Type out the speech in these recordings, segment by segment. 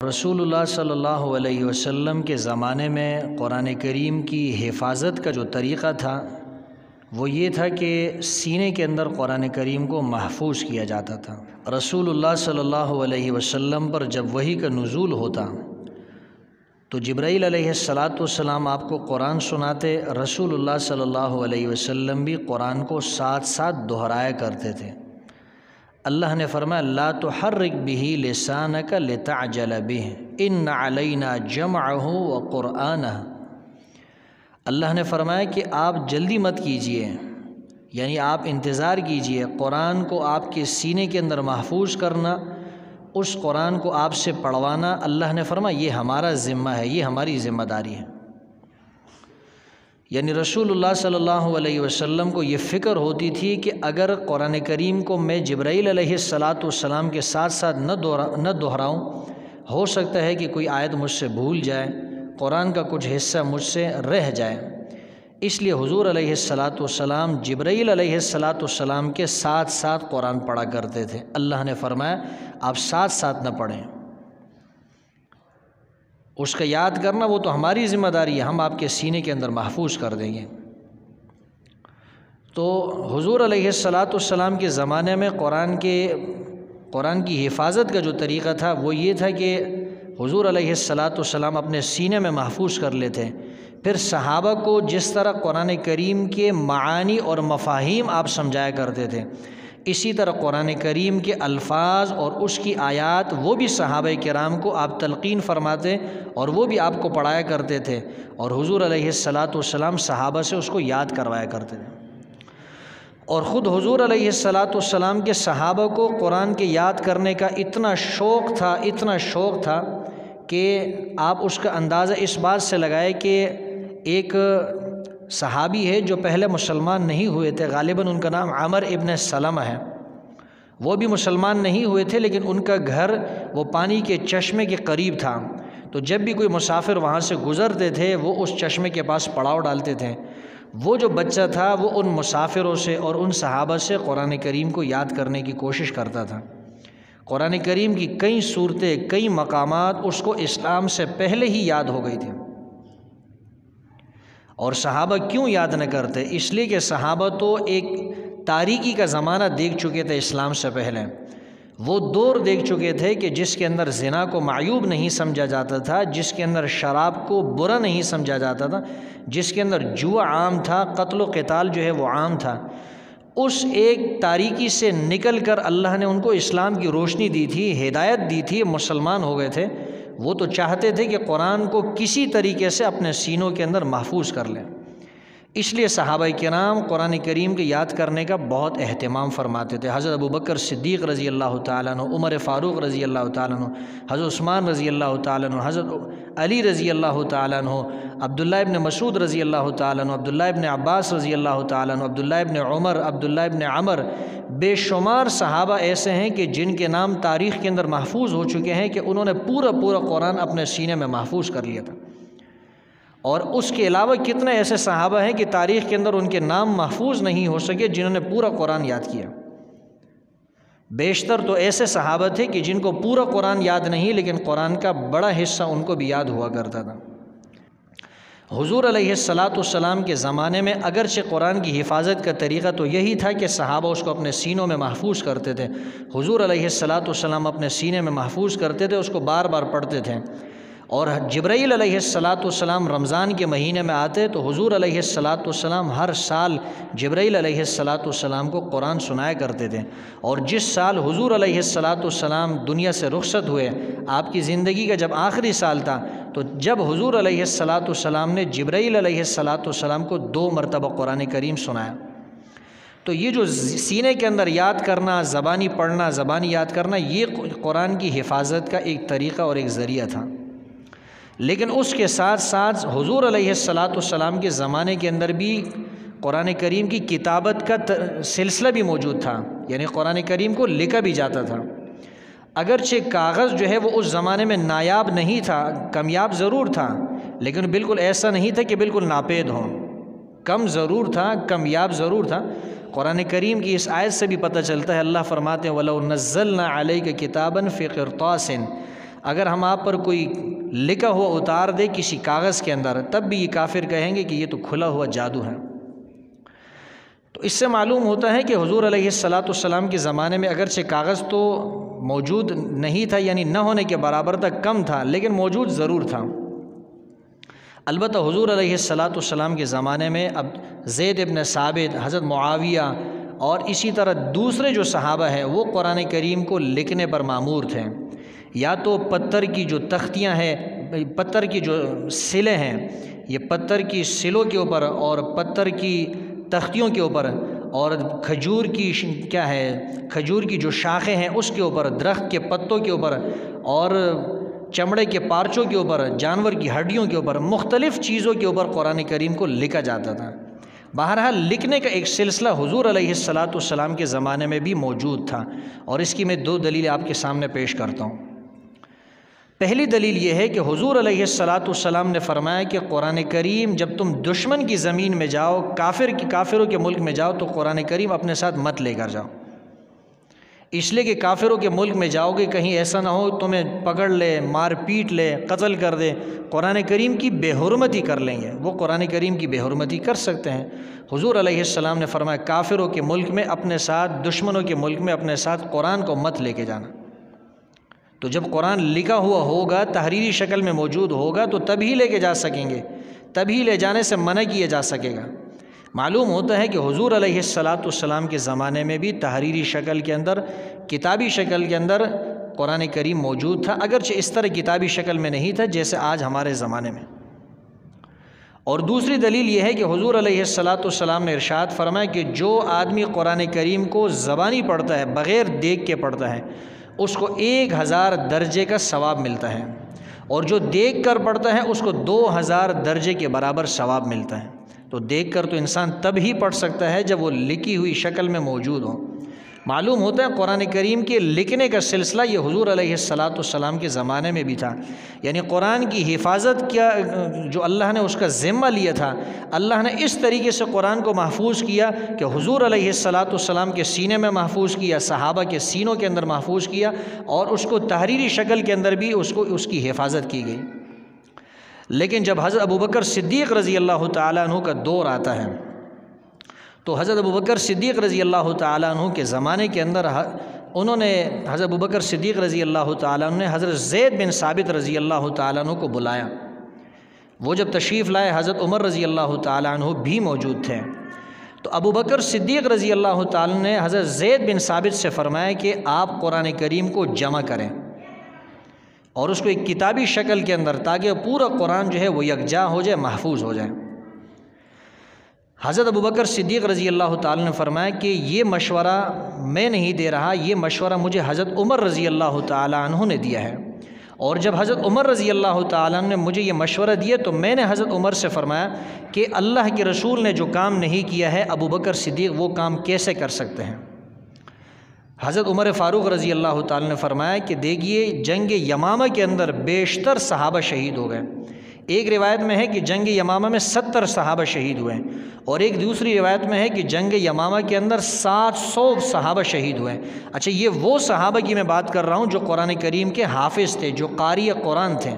رسول اللہ صلی اللہ علیہ وسلم کے زمانے میں قرآن کریم کی حفاظت کا جو طریقہ تھا وہ یہ تھا کہ سینے کے اندر قرآن کریم کو محفوظ کیا جاتا تھا۔ رسول اللہ صلی اللہ علیہ وسلم پر جب وحی کا نزول ہوتا تو جبرائیل علیہ السلام آپ کو قرآن سناتے، رسول اللہ صلی اللہ علیہ وسلم بھی قرآن کو ساتھ ساتھ دہرایا کرتے تھے۔ اللہ نے فرمایا لا تحرک بہ لسانک لتعجل بہ ان علینا جمعہ وقرآنہ۔ اللہ نے فرمایا کہ آپ جلدی مت کیجئے، یعنی آپ انتظار کیجئے، قرآن کو آپ کے سینے کے اندر محفوظ کرنا، اس قرآن کو آپ سے پڑھوانا، اللہ نے فرمایا یہ ہمارا ذمہ ہے، یہ ہماری ذمہ داری ہے۔ یعنی رسول اللہ صلی اللہ علیہ وسلم کو یہ فکر ہوتی تھی کہ اگر قرآن کریم کو میں جبرائیل علیہ السلام کے ساتھ ساتھ نہ دہراؤں، ہو سکتا ہے کہ کوئی آیت مجھ سے بھول جائے، قرآن کا کچھ حصہ مجھ سے رہ جائے۔ اس لیے حضور علیہ السلام جبرائیل علیہ السلام کے ساتھ ساتھ قرآن پڑھا کرتے تھے۔ اللہ نے فرمایا آپ ساتھ ساتھ نہ پڑھیں، اس کا یاد کرنا وہ تو ہماری ذمہ داری ہے، ہم آپ کے سینے کے اندر محفوظ کر دیں گے۔ تو حضور علیہ السلام کے زمانے میں قرآن کی حفاظت کا جو طریقہ تھا وہ یہ تھا کہ حضور علیہ السلام اپنے سینے میں محفوظ کر لیتے، پھر صحابہ کو جس طرح قرآن کریم کے معانی اور مفاہیم آپ سمجھایا کرتے تھے، اسی طرح قرآن کریم کے الفاظ اور اس کی آیات وہ بھی صحابہ کرام کو آپ تلقین فرماتے اور وہ بھی آپ کو پڑھایا کرتے تھے، اور حضور علیہ السلام صحابہ سے اس کو یاد کروایا کرتے تھے۔ اور خود حضور علیہ السلام کے صحابہ کو قرآن کے یاد کرنے کا اتنا شوق تھا کہ آپ اس کا اندازہ اس بات سے لگائے کہ ایک صحابی ہے جو پہلے مسلمان نہیں ہوئے تھے، غالباً ان کا نام عمر ابن سلمہ ہے، وہ بھی مسلمان نہیں ہوئے تھے لیکن ان کا گھر وہ پانی کے چشمے کے قریب تھا، تو جب بھی کوئی مسافر وہاں سے گزرتے تھے وہ اس چشمے کے پاس پڑاؤ ڈالتے تھے۔ وہ جو بچہ تھا وہ ان مسافروں سے اور ان صحابہ سے قرآن کریم کو یاد کرنے کی کوشش کرتا تھا۔ قرآن کریم کی کئی صورتیں، کئی مقامات اس کو اسلام سے پہلے ہی یاد ہو گئی تھی۔ اور صحابہ کیوں یاد نہ کرتے؟ اس لیے کہ صحابہ تو ایک تاریکی کا زمانہ دیکھ چکے تھے اسلام سے پہلے، وہ دور دیکھ چکے تھے کہ جس کے اندر زنا کو معیوب نہیں سمجھا جاتا تھا، جس کے اندر شراب کو برا نہیں سمجھا جاتا تھا، جس کے اندر جوا عام تھا، قتل و قتال جو ہے وہ عام تھا۔ اس ایک تاریکی سے نکل کر اللہ نے ان کو اسلام کی روشنی دی تھی، ہدایت دی تھی، مسلمان ہو گئے تھے۔ وہ تو چاہتے تھے کہ قرآن کو کسی طریقے سے اپنے سینوں کے اندر محفوظ کر لیں، اس لیے صحابہ کرام قرآن کریم کے یاد کرنے کا بہت اہتمام فرماتے تھے۔ حضرت ابوبکر صدیق رضی اللہ تعالیٰ عنہ، عمر فاروق رضی اللہ تعالیٰ عنہ، حضرت عثمان رضی اللہ تعالیٰ عنہ، حضرت علی رضی اللہ تعالیٰ عنہ، عبداللہ ابن مسعود رضی اللہ تعالیٰ عنہ، عبداللہ ابن عباس رضی اللہ تعالیٰ عنہ، عبداللہ ابن عمر، عبداللہ ابن عمر، بے شمار صحابہ ایسے ہیں کہ جن کے نام تاریخ کے اندر محفوظ ہو چکے ہیں کہ انہوں نے پورا قرآن اپنے سینے میں محفوظ کر لیا تھا۔ اور اس کے علاوہ کتنے ایسے صحابہ ہیں کہ تاریخ کے اندر ان کے نام محفوظ نہیں ہو سکے جنہوں نے پورا قرآن یاد کیا۔ بیشتر تو ایسے صحابہ تھے کہ جن کو پورا قرآن یاد نہیں لیکن قرآن کا بڑا حصہ ان کو بھی یاد ہوا کرتا تھا۔ حضور علیہ السلام کے زمانے میں اگرچہ قرآن کی حفاظت کا طریقہ تو یہی تھا کہ صحابہ اس کو اپنے سینوں میں محفوظ کرتے تھے، حضور علیہ السلام اپنے سینے میں محفوظ کرتے تھے، اس کو بار بار پڑھتے تھے۔ اور جبرائیل علیہ السلام رمضان کے مہینے میں آتے تو حضور علیہ السلام ہر سال جبرائیل علیہ السلام کو قرآن سنایا کرتے تھے۔ اور جس سال حضور علیہ السلام دنیا سے رخصت ہوئے، آپ کی زندگی کا جب آخری سال تھا، تو جب حضور علیہ السلام نے جبرائیل علیہ السلام کو 2 مرتبہ قرآن کریم سنایا، تو یہ جو سینے کے اندر یاد کرنا، زبانی پڑھنا، زبانی یاد کرنا، یہ قرآن کی حفاظت کا ایک طریقہ اور ایک ذریعہ تھا۔ لیکن اس کے ساتھ ساتھ حضور علیہ السلام کے زمانے کے اندر بھی قرآن کریم کی کتابت کا سلسلہ بھی موجود تھا، یعنی قرآن کریم کو لکھا بھی جاتا تھا۔ اگرچہ کاغذ جو ہے وہ اس زمانے میں نایاب نہیں تھا، کمیاب ضرور تھا، لیکن بالکل ایسا نہیں تھا کہ بالکل ناپید ہوں، کم ضرور تھا، کمیاب ضرور تھا۔ قرآن کریم کی اس آیت سے بھی پتہ چلتا ہے، اللہ فرماتے ہیں وَلَوْ نَزَّلْنَا عَلَيْكَ كِتَابًا فِي قِرْطَاسٍ، اگر ہم آپ پر کوئی لکھا ہوا اتار دے کسی کاغذ کے اندر تب بھی یہ کافر کہیں گے کہ یہ تو کھلا ہوا جادو ہے۔ تو اس سے معلوم ہوتا ہے کہ حضور علیہ السلام کے زمانے میں اگرچہ کاغذ تو موجود نہیں تھا، یعنی نہ ہونے کے برابر تک کم تھا، لیکن موجود ضرور تھا۔ البتہ حضور علیہ السلام کے زمانے میں اب زید ابن ثابت، حضرت معاویہ اور اسی طرح دوسرے جو صحابہ ہیں وہ قرآن کریم کو لکھنے پر مامور تھے، یا تو پتھر کی جو تختیاں ہیں، پتھر کی جو سلیں ہیں، یہ پتھر کی سلوں کے اوپر اور پتھر کی تختیوں کے اوپر اور کھجور کی کھجور کی جو شاخیں ہیں اس کے اوپر، درخت کے پتوں کے اوپر اور چمڑے کے پارچوں کے اوپر، جانور کی ہڈیوں کے اوپر، مختلف چیزوں کے اوپر قرآن کریم کو لکھا جاتا تھا۔ بہرحال لکھنے کا ایک سلسلہ حضور علیہ السلام کے زمانے میں بھی موجود تھا، اور اس کی میں 2 دلیل آپ کے سامنے پیش کرتا ہوں۔ پہلی دلیل یہ ہے کہ حضور علیہ السلام نے فرمایا کہ قرآن کریم جب تم دشمن کی زمین میں جاؤ، کافروں کے ملک میں جاؤ، تو قرآن کریم اپنے ساتھ مت لے کر جاؤ، اس لیے کہ کافروں کے ملک میں جاؤ گے کہیں ایسا نہ ہو تمہیں پکڑ لے، مار پیٹ لے، قتل کر دے، قرآن کریم کی بے حرمتی کر لیں گے، وہ قرآن کریم کی بے حرمتی کر سکتے ہیں۔ حضور علیہ السلام نے فرمایا کافروں کے ملک میں اپنے ساتھ، دشمنوں کے ملک میں اپنے ساتھ قرآن کو مت لے کے جانا۔ تو جب قرآن لکھا ہوا ہوگا، تحریری شکل میں موجود ہوگا، تو تبھی لے کے جا سکیں گے، تبھی لے جانے سے منع کیا جا سکے گا۔ معلوم ہوتا ہے کہ حضور علیہ السلام کے زمانے میں بھی تحریری شکل کے اندر، کتابی شکل کے اندر قرآن کریم موجود تھا، اگرچہ اس طرح کتابی شکل میں نہیں تھا جیسے آج ہمارے زمانے میں۔ اور دوسری دلیل یہ ہے کہ حضور علیہ السلام نے ارشاد فرمایا کہ جو آدمی قرآن کریم کو زبانی پڑھتا ہے، بغیر دیکھ کے پڑھتا ہے، اس کو 1000 درجے کا ثواب ملتا ہے، اور جو دیکھ کر پڑھتا ہے اس کو 2000 درجے کے برابر ثواب ملتا ہے۔ تو دیکھ کر تو انسان تب ہی پڑھ سکتا ہے جب وہ لکھی ہوئی شکل میں موجود ہو۔ معلوم ہوتا ہے قرآن کریم کے لکھنے کا سلسلہ یہ حضور علیہ السلام کے زمانے میں بھی تھا، یعنی قرآن کی حفاظت کیا جو اللہ نے اس کا ذمہ لیا تھا، اللہ نے اس طریقے سے قرآن کو محفوظ کیا کہ حضور علیہ السلام کے سینے میں محفوظ کیا، صحابہ کے سینوں کے اندر محفوظ کیا، اور اس کو تحریری شکل کے اندر بھی اس کی حفاظت کی گئی۔ لیکن جب حضرت ابوبکر صدیق رضی اللہ تعالیٰ عنہ کا دور آتا ہے، تو حضرت ابوبکر صدیق رضی اللہ تعالیٰ عنہ کے زمانے کے اندر حضرت ابوبکر صدیق رضی اللہ تعالیٰ عنہ نے حضرت زید بن ثابت رضی اللہ تعالیٰ عنہ کو بلایا۔ وہ جب تشریف لائے، حضرت عمر رضی اللہ تعالیٰ عنہ بھی موجود تھے، تو ابوبکر صدیق رضی اللہ تعالیٰ عنہ نے حضرت زید بن ثابت سے فرمایا کہ آپ قرآن کریم کو جمع کریں اور اس کو ایک کتابی شکل کے اندر، تاکہ پورا قرآن جو ہے وہ یکجا ہو جائے، محفوظ ہو جائے۔ حضرت ابوبکر صدیق رضی اللہ تعالیٰ نے فرمایا کہ یہ مشورہ میں نہیں دے رہا، یہ مشورہ مجھے حضرت عمر رضی اللہ تعالیٰ عنہ نے دیا ہے، اور جب حضرت عمر رضی اللہ تعالیٰ عنہ نے مجھے یہ مشورہ دیا تو میں نے حضرت عمر سے فرمایا کہ اللہ کے رسول نے جو کام نہیں کیا ہے، ابوبکر صدیق وہ کام کیسے کر سکتے ہیں؟ حضرت عمر فاروق رضی اللہ تعالیٰ نے فرمایا کہ دیکھیے جنگ یمامہ کے اندر بیشتر صحابہ شہید ہو گئے۔ ایک روایت میں ہے کہ جنگ یمامہ میں 70 صحابہ شہید ہوئے، اور ایک دوسری روایت میں ہے کہ جنگ یمامہ کے اندر 700 صحابہ شہید ہوئے۔ اچھا، یہ وہ صحابہ کی میں بات کر رہا ہوں جو قرآن کریم کے حافظ تھے، جو قاری قرآن تھے۔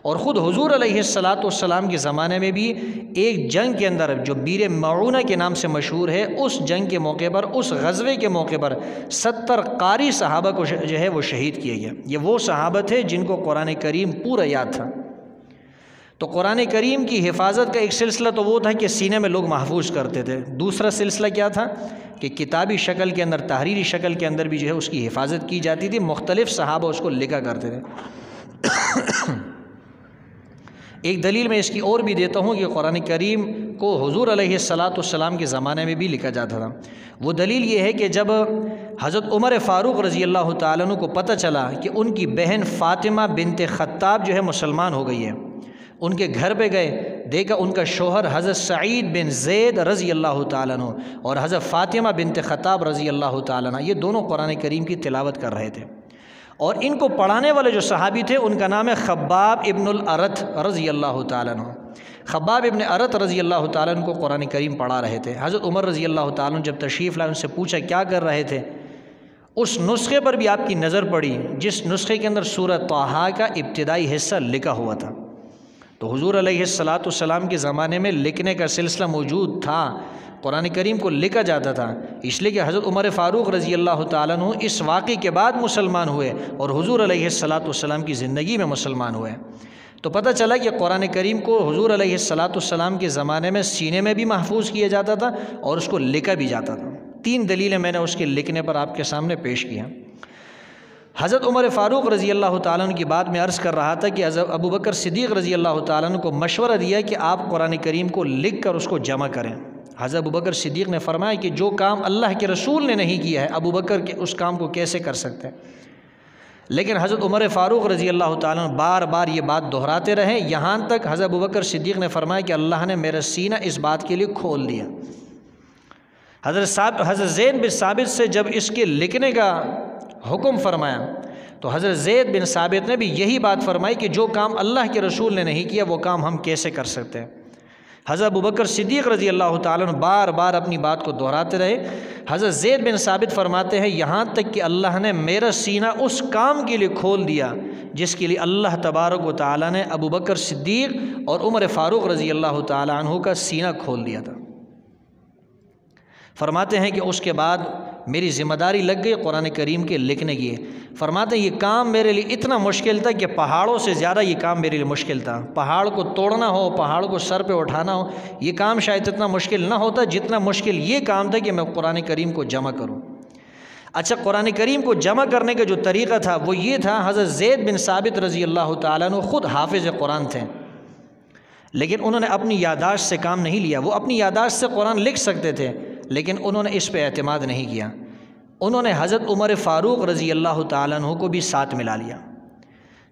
اور خود حضور علیہ السلام کے زمانے میں بھی ایک جنگ کے اندر جو بیر معونہ کے نام سے مشہور ہے، اس جنگ کے موقع پر، اس غزوے کے موقع پر 70 قاری صحابہ کو جو ہے وہ شہید کیے گئے۔ یہ وہ صحابہ تھے جن کو قرآن کریم پورا یاد تھا۔ تو قرآن کریم کی حفاظت کا ایک سلسلہ تو وہ تھا کہ سینے میں لوگ محفوظ کرتے تھے، دوسرا سلسلہ کیا تھا کہ کتابی شکل کے اندر، تحریری شکل کے اندر بھی جو ہے اس کی حفاظت کی جاتی تھی، مختلف صحابہ اس کو لکھا کرتے تھے۔ ایک دلیل میں اس کی اور بھی دیتا ہوں کہ قرآن کریم کو حضور علیہ السلام کے زمانے میں بھی لکھا جاتا تھا۔ وہ دلیل یہ ہے کہ جب حضرت عمر فاروق رضی اللہ تعالیٰ عنہ کو پتہ چلا کہ ان کی بہن فاطمہ بنت خطاب جو ہے مسلمان ہو گئی ہے، ان کے گھر پہ گئے، دیکھا ان کا شوہر حضرت سعید بن زید رضی اللہ تعالیٰ عنہ اور حضرت فاطمہ بنت خطاب رضی اللہ تعالیٰ عنہ یہ دونوں قرآن کریم کی تلاوت کر رہے تھے، اور ان کو پڑھانے والے جو صحابی تھے ان کا نام ہے خباب ابن الارت رضی اللہ تعالیٰ عنہ۔ خباب ابن ارت رضی اللہ تعالیٰ عنہ کو قرآن کریم پڑھا رہے تھے۔ حضرت عمر رضی اللہ تعالیٰ عنہ جب تشریف لائے، ان سے پوچھا کیا کر رہے تھے؟ اس نسخے پر بھی آپ کی نظر پڑی جس نسخے کے اندر سورہ طٰہٰ کا ابتدائی حصہ لکھا ہوا تھا۔ تو حضور علیہ السلام کے زمانے میں لکھنے کا سلسلہ موجود تھا، قرآن کریم کو لکھا جاتا تھا، اس لیے کہ حضرت عمر فاروق رضی اللہ تعالیٰ عنہ اس واقعے کے بعد مسلمان ہوئے اور حضور علیہ السلام کی زندگی میں مسلمان ہوئے۔ تو پتہ چلا کہ قرآن کریم کو حضور علیہ السلام کے زمانے میں سینے میں بھی محفوظ کیا جاتا تھا اور اس کو لکھا بھی جاتا تھا۔ 3 دلیلیں میں نے اس کے لکھنے پر آپ کے سامنے پیش کی ہیں۔ حضرت عمر فاروق رضی اللہ تعالیٰ عنہ کی بات میں عرض کر رہا تھا کہ حضرت ابو بکر صدیق رضی اللہ تعالیٰ عنہ کو مشورہ دیا کہ آپ قرآن کریم کو لکھ کر اس کو جمع کریں۔ حضرت ابو بکر صدیق نے فرمایا کہ جو کام اللہ کے رسول نے نہیں کیا ہے ابو بکر کے اس کام کو کیسے کر سکتے ہیں؟ لیکن حضرت عمر فاروق رضی اللہ تعالیٰ عنہ بار بار یہ بات دہراتے رہے، یہاں تک حضرت ابو بکر صدیق نے فرمایا کہ اللہ نے میرا سینہ اس بات کے لیے کھول دیا۔ حضرت زید بن ثابت سے جب اس کے لکھنے کا حکم فرمایا تو حضرت زید بن ثابت نے بھی یہی بات فرمائی کہ جو کام اللہ کے رسول نے نہیں کیا وہ کام ہم کیسے کر سکتے ہیں؟ حضرت ابو بکر صدیق رضی اللہ تعالیٰ عنہ بار بار اپنی بات کو دہراتے رہے۔ حضرت زید بن ثابت فرماتے ہیں یہاں تک کہ اللہ نے میرا سینہ اس کام کے لیے کھول دیا جس کے لیے اللہ تبارک و تعالیٰ نے ابو بکر صدیق اور عمر فاروق رضی اللہ تعالیٰ عنہ کا سینہ کھول دیا تھا۔ فرماتے ہیں کہ اس کے بعد میری ذمہ داری لگ گئی قرآن کریم کے لکھنے کی۔ فرماتے ہیں یہ کام میرے لیے اتنا مشکل تھا کہ پہاڑوں سے زیادہ یہ کام میرے لیے مشکل تھا۔ پہاڑ کو توڑنا ہو، پہاڑ کو سر پہ اٹھانا ہو، یہ کام شاید اتنا مشکل نہ ہوتا جتنا مشکل یہ کام تھا کہ میں قرآن کریم کو جمع کروں۔ اچھا، قرآن کریم کو جمع کرنے کا جو طریقہ تھا وہ یہ تھا، حضرت زید بن ثابت رضی اللہ تعالیٰ عنہ خود حافظ قرآن تھے، لیکن انہوں نے اپنی یادداشت سے کام نہیں لیا۔ وہ اپنی یادداشت سے قرآن لکھ سکتے تھے لیکن انہوں نے اس پہ اعتماد نہیں کیا۔ انہوں نے حضرت عمر فاروق رضی اللہ تعالیٰ عنہ کو بھی ساتھ ملا لیا۔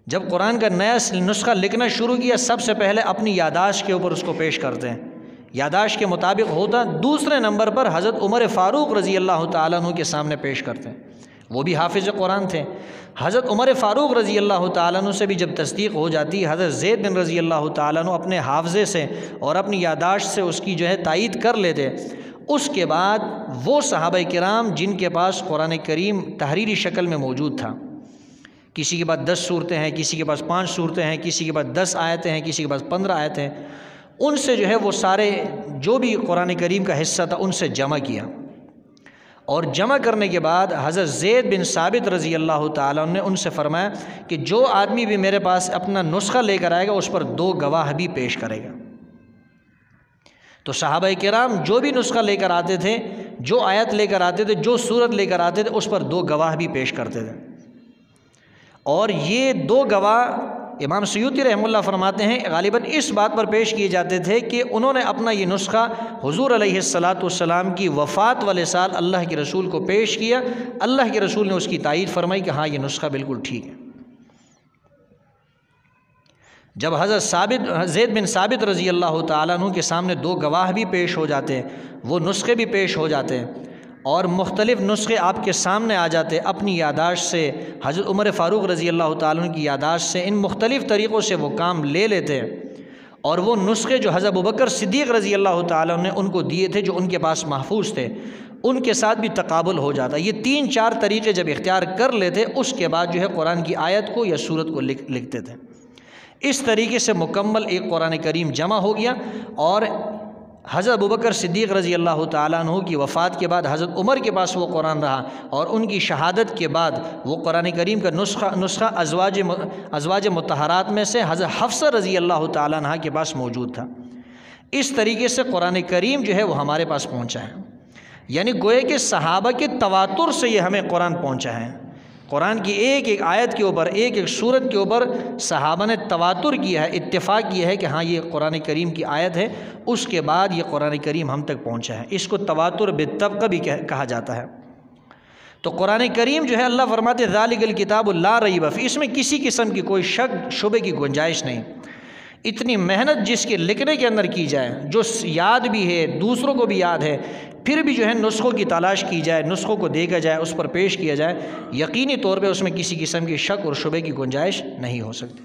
جب قرآن کا نیا نسخہ لکھنا شروع کیا سب سے پہلے اپنی یادداشت کے اوپر اس کو پیش کرتے ہیں، یادداشت کے مطابق ہوتا، دوسرے نمبر پر حضرت عمر فاروق رضی اللہ تعالیٰ عنہ کے سامنے پیش کرتے ہیں، وہ بھی حافظ قرآن تھے۔ حضرت عمر فاروق رضی اللہ تعالیٰ عنہ سے بھی جب تصدیق ہو جاتی، حضرت زید بن رضی اللہ تعالیٰ عنہ اپنے حافظے سے اور اپنی یادداشت سے اس کی تائید کر لیتے۔ اس کے بعد وہ صحابہ کرام جن کے پاس قرآن کریم تحریری شکل میں موجود تھا، کسی کے پاس 10 صورتیں ہیں، کسی کے پاس 5 صورتیں ہیں، کسی کے پاس 10 آیتیں ہیں، کسی کے پاس 15 آیتیں ہیں، ان سے وہ سارے جو بھی قرآن کریم کا حصہ تھا ان سے جمع کیا۔ اور جمع کرنے کے بعد حضرت زید بن ثابت رضی اللہ تعالیٰ عنہ نے ان سے فرمایا کہ جو آدمی بھی میرے پاس اپنا نسخہ لے کر آئے گا اس پر 2 گواہ بھی پیش کرے گا۔ تو صحابہ کرام جو بھی نسخہ لے کر آتے تھے، جو آیت لے کر آتے تھے، جو سورت لے کر آتے تھے، اس پر 2 گواہ بھی پیش کرتے تھے۔ اور یہ 2 گواہ امام سیوطی رحمہ اللہ فرماتے ہیں غالباً اس بات پر پیش کیے جاتے تھے کہ انہوں نے اپنا یہ نسخہ حضور علیہ السلام کی وفات والے سال اللہ کے رسول کو پیش کیا، اللہ کے رسول نے اس کی تائید فرمائی کہ ہاں یہ نسخہ بالکل ٹھیک ہے۔ جب حضرت زید بن ثابت رضی اللہ تعالیٰ عنہ کے سامنے 2 گواہ بھی پیش ہو جاتے ہیں، وہ نسخے بھی پیش ہو جاتے ہیں اور مختلف نسخے آپ کے سامنے آ جاتے، اپنی یادداشت سے حضرت عمر فاروق رضی اللہ تعالیٰ عنہ کی یادداشت سے ان مختلف طریقوں سے وہ کام لے لیتے ہیں، اور وہ نسخے جو حضرت ابوبکر صدیق رضی اللہ تعالیٰ عنہ نے ان کو دیے تھے جو ان کے پاس محفوظ تھے، ان کے ساتھ بھی تقابل ہو جاتا۔ یہ 3-4 طریقے جب اختیار کر لیتے اس کے بعد قرآن کی آیت کو یا سورت کو لکھتے تھے۔ اس طریقے سے مکمل ایک قرآن کریم جمع ہو گیا، اور حضرت ابوبکر صدیق رضی اللہ تعالیٰ عنہ کی وفات کے بعد حضرت عمر کے پاس وہ قرآن رہا، اور ان کی شہادت کے بعد وہ قرآن کریم کا نسخہ ازواج مطہرات میں سے حضرت حفصہ رضی اللہ تعالیٰ عنہ کے پاس موجود تھا۔ اس طریقے سے قرآن کریم وہ ہمارے پاس پہنچا ہے، یعنی گوئے کہ صحابہ کے تواتر سے یہ ہمیں قرآن پہنچا ہے۔ قرآن کی ایک ایک آیت کے اوپر، ایک ایک سورت کے اوپر صحابہ نے تواتر کیا ہے، اتفاق کیا ہے کہ ہاں یہ قرآن کریم کی آیت ہے، اس کے بعد یہ قرآن کریم ہم تک پہنچا ہے۔ اس کو تواتر بالطبق بھی کہا جاتا ہے۔ تو قرآن کریم اللہ فرماتے ذالک الکتاب لا ریب فیہ، اس میں کسی قسم کی کوئی شک شبے کی گنجائش نہیں۔ اتنی محنت جس کے لکھنے کے اندر کی جائے، جو یاد بھی ہے، دوسروں کو بھی یاد ہے، پھر بھی نسخوں کی تلاش کی جائے، نسخوں کو دیکھا جائے، اس پر پیش کیا جائے، یقینی طور پہ اس میں کسی قسم کی شک اور شبے کی گنجائش نہیں ہو سکتی۔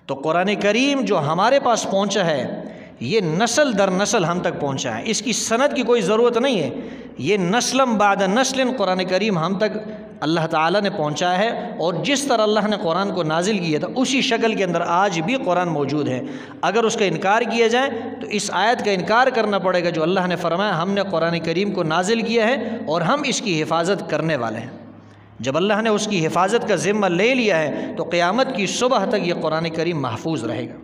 تو قرآن کریم جو ہمارے پاس پہنچا ہے، یہ نسل در نسل ہم تک پہنچا ہے، اس کی سند کی کوئی ضرورت نہیں ہے۔ یہ نسلم بعد نسل قرآن کریم ہم تک اللہ تعالیٰ نے پہنچایا ہے، اور جس طرح اللہ نے قرآن کو نازل کیا تھا اسی شکل کے اندر آج بھی قرآن موجود ہے۔ اگر اس کا انکار کیا جائے تو اس آیت کا انکار کرنا پڑے گا جو اللہ نے فرمایا ہم نے قرآن کریم کو نازل کیا ہے اور ہم اس کی حفاظت کرنے والے ہیں۔ جب اللہ نے اس کی حفاظت کا ذمہ لے لیا ہے تو قیامت کی صبح تک یہ قرآن کریم محفوظ رہے گا۔